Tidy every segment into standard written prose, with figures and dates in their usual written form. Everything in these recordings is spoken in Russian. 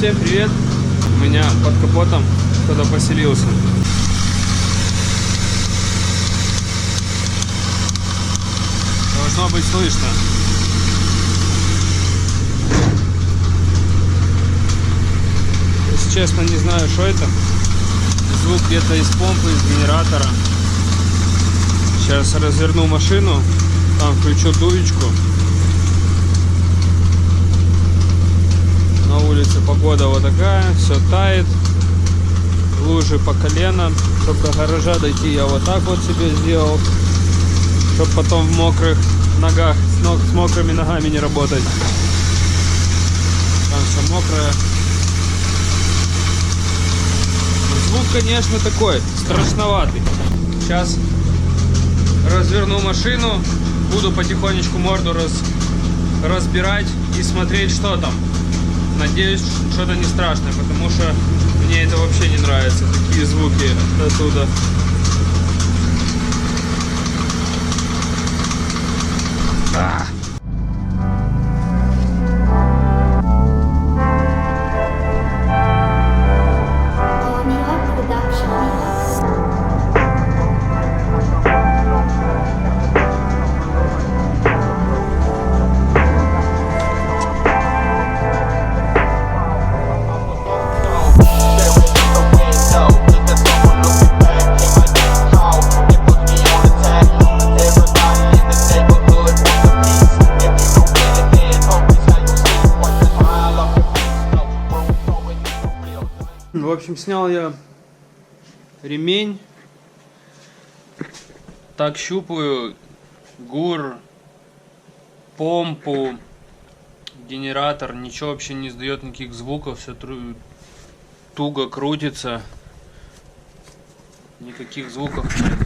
Всем привет! У меня под капотом кто-то поселился. Должно быть слышно. Если честно, не знаю, что это. Звук где-то из помпы, из генератора. Сейчас разверну машину, там включу дуечку. На улице погода вот такая, все тает, лужи по колено. Чтобы до гаража дойти, я вот так вот себе сделал, чтобы потом в мокрых ногах, с мокрыми ногами не работать. Там все мокрое. Звук, конечно, такой страшноватый. Сейчас разверну машину, буду потихонечку морду разбирать и смотреть, что там. Надеюсь, что-то не страшное, потому что мне это вообще не нравится, такие звуки оттуда. В общем, снял я ремень, так щупаю ГУР, помпу, генератор, ничего вообще не издает, никаких звуков, все туго крутится, никаких звуков нет.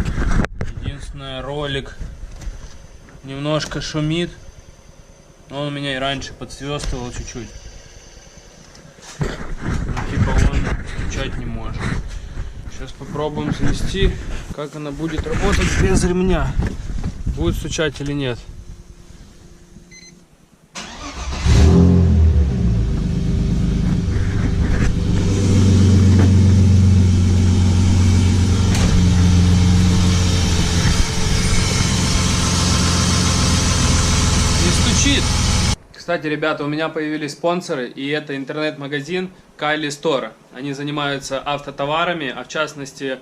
Единственное, ролик немножко шумит, но он у меня и раньше подсвистывал чуть-чуть. Типа он стучать не может. Сейчас попробуем завести, как она будет работать без ремня. Будет стучать или нет. Не стучит. Кстати, ребята, у меня появились спонсоры, и это интернет-магазин Kylie Store. Они занимаются автотоварами, а в частности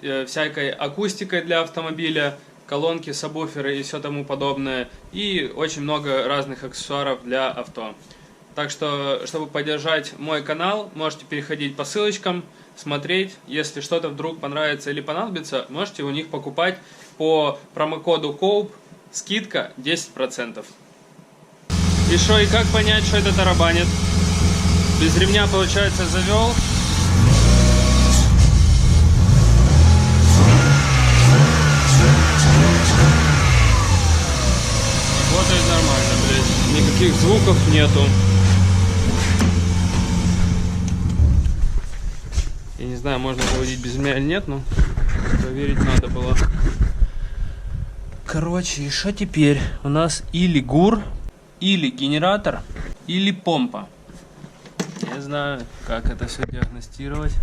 всякой акустикой для автомобиля, колонки, сабвуферы и все тому подобное. И очень много разных аксессуаров для авто. Так что, чтобы поддержать мой канал, можете переходить по ссылочкам, смотреть. Если что-то вдруг понравится или понадобится, можете у них покупать по промокоду COOP, скидка 10%. И что, и как понять, что это тарабанит? Без ремня, получается, завел. Работает нормально, блядь. Никаких звуков нету. Я не знаю, можно заводить без ремня или нет, но проверить надо было. Короче, и что теперь? У нас или ГУР, или генератор, или помпа. Не знаю, как это все диагностировать.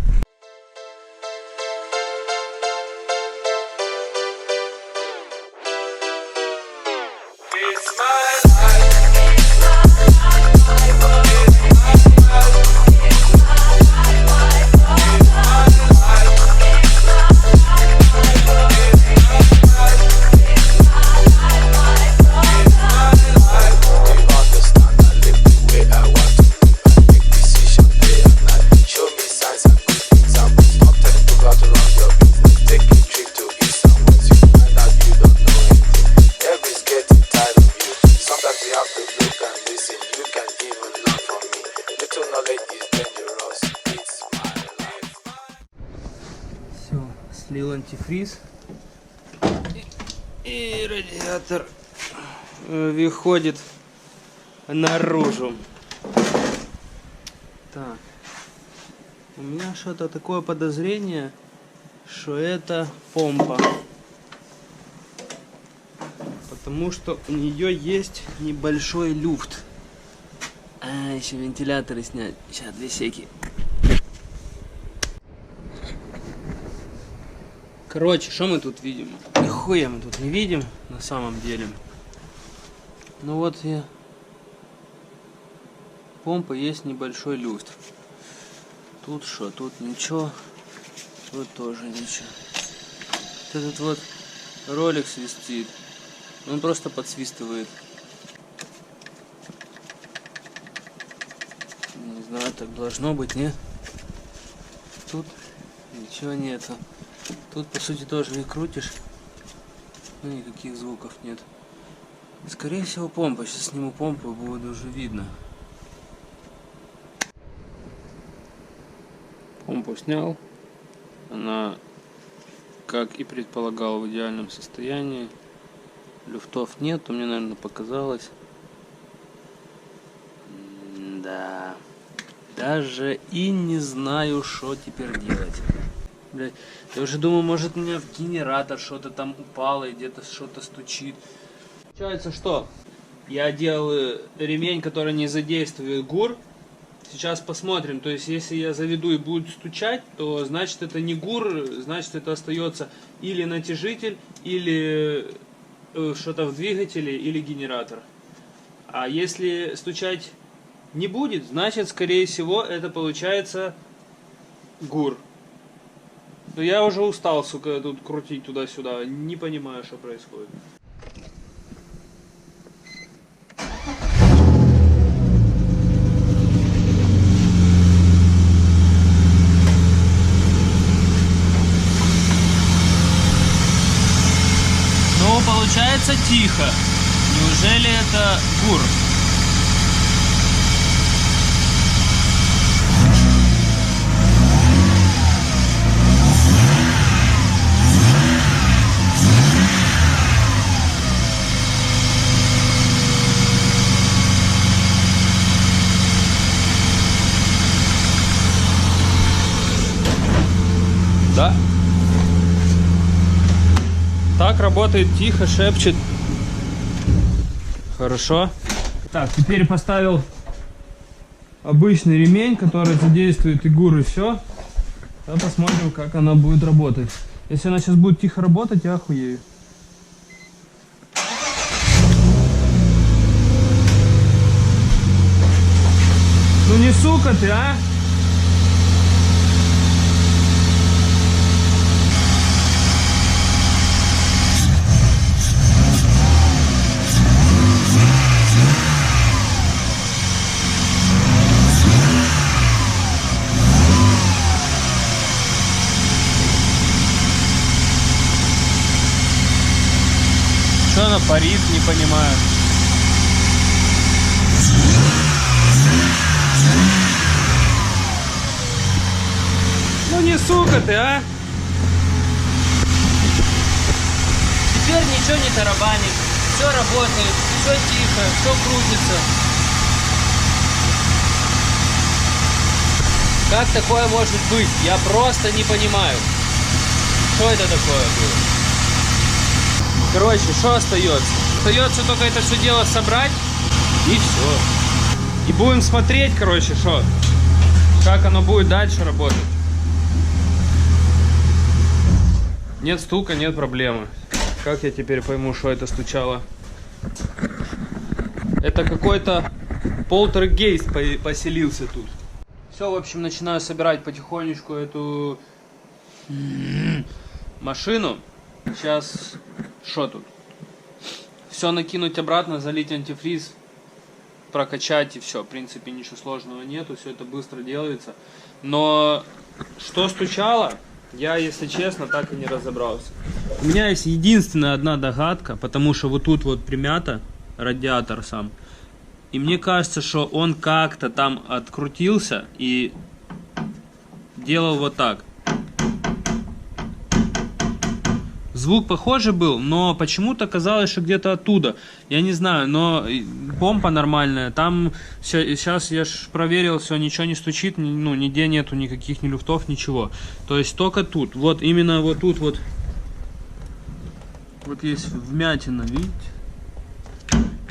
Все, слил антифриз. И радиатор выходит наружу. Так. У меня что-то такое подозрение, что это помпа. Потому что у нее есть небольшой люфт. А, еще вентиляторы снять. Сейчас, 2 секи. Короче, что мы тут видим? Нихуя мы тут не видим, на самом деле. Ну вот я... Помпа, есть небольшой люфт. Тут что? Тут ничего. Тут тоже ничего. Вот этот вот ролик свистит. Он просто подсвистывает. Не знаю, так должно быть, нет? Тут ничего нету. Тут, по сути, тоже и крутишь. Ну, никаких звуков нет. Скорее всего, помпа. Сейчас сниму помпу, и будет уже видно. Помпу снял. Она, как и предполагал, в идеальном состоянии. Люфтов нет, мне, наверное, показалось. Да. Даже и не знаю, что теперь делать. Блядь, я уже думаю, может, у меня в генератор что-то там упало и где-то что-то стучит. Получается, что я делал ремень, который не задействует ГУР. Сейчас посмотрим. То есть, если я заведу и будет стучать, то значит это не ГУР, значит это остается или натяжитель, или что-то в двигателе, или генератор. А если стучать не будет, значит, скорее всего, это получается ГУР. Но я уже устал, сука, тут крутить туда-сюда. Не понимаю, что происходит. Ну, получается тихо. Неужели это ГУР? Да. Так работает, тихо, шепчет. Хорошо. Так, теперь поставил обычный ремень, который задействует и ГУР, и все. Сейчас посмотрим, как она будет работать. Если она сейчас будет тихо работать, я охуею. Ну не сука ты, а? Что она парит, не понимаю. Ну не сука ты, а? Теперь ничего не тарабанит, все работает, все тихо, все крутится. Как такое может быть? Я просто не понимаю. Что это такое было? Короче, что остается? Остается только это все дело собрать, и все. И будем смотреть, короче, что, как оно будет дальше работать. Нет стука, нет проблемы. Как я теперь пойму, что это стучало? Это какой-то полтергейст поселился тут. Все, в общем, начинаю собирать потихонечку эту машину. Сейчас, что тут? Все накинуть обратно, залить антифриз, прокачать и все. В принципе, ничего сложного нету, все это быстро делается. Но что стучало, я, если честно, так и не разобрался. У меня есть единственная одна догадка, потому что вот тут вот примято радиатор сам. И мне кажется, что он как-то там открутился и делал вот так. Звук похожий был, но почему-то казалось, что где-то оттуда. Я не знаю, но помпа нормальная. Там все, сейчас я ж проверил, все, ничего не стучит, ну, нигде нету никаких ни люфтов, ничего. То есть только тут. Вот именно вот тут вот. Вот есть вмятина, видите?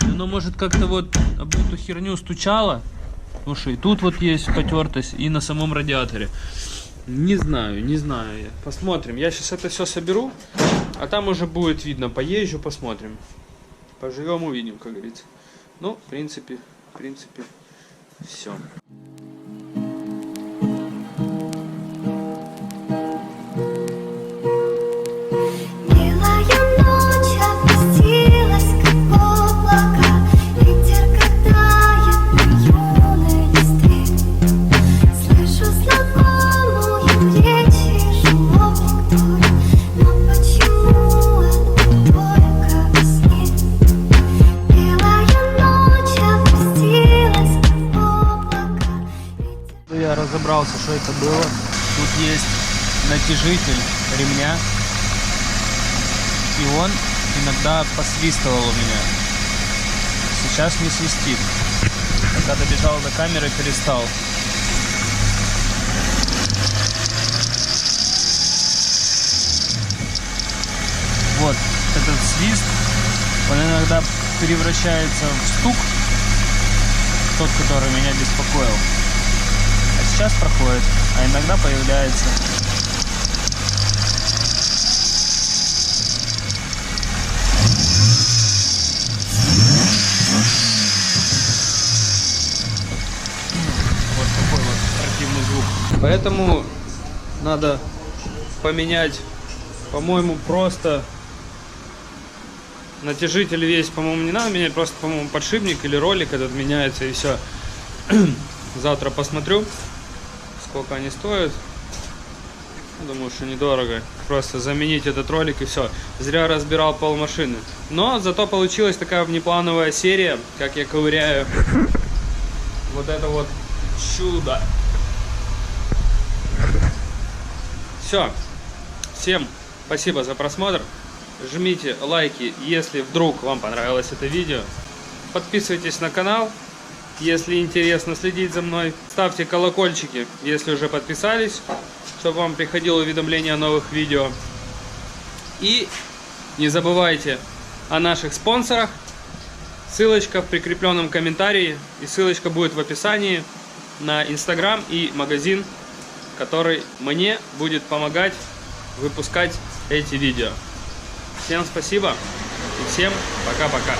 И оно может как-то вот об эту херню стучало. Потому что и тут вот есть потертость, и на самом радиаторе. Не знаю. Посмотрим. Я сейчас это все соберу, а там уже будет видно. Поезжу, посмотрим. Поживем, увидим, как говорится. Ну, в принципе, все. Я разобрался, что это было. Тут есть натяжитель ремня, и он иногда посвистывал у меня. Сейчас не свистит. Когда добежал до камеры, перестал. Вот этот свист, он иногда превращается в стук, тот, который меня беспокоил. Сейчас проходит, а иногда появляется. Вот такой вот противный звук. Поэтому надо поменять, по-моему, просто натяжитель весь, по-моему, не надо менять, просто, по-моему, подшипник или ролик этот меняется, и все. Завтра посмотрю, сколько они стоят. Думаю, что недорого. Просто заменить этот ролик, и все. Зря разбирал полмашины. Но зато получилась такая внеплановая серия, как я ковыряю вот это вот чудо. Все. Всем спасибо за просмотр. Жмите лайки, если вдруг вам понравилось это видео. Подписывайтесь на канал, если интересно следить за мной. Ставьте колокольчики, если уже подписались, чтобы вам приходило уведомление о новых видео. И не забывайте о наших спонсорах. Ссылочка в прикрепленном комментарии, и ссылочка будет в описании на Instagram и магазин, который мне будет помогать выпускать эти видео. Всем спасибо и всем пока-пока.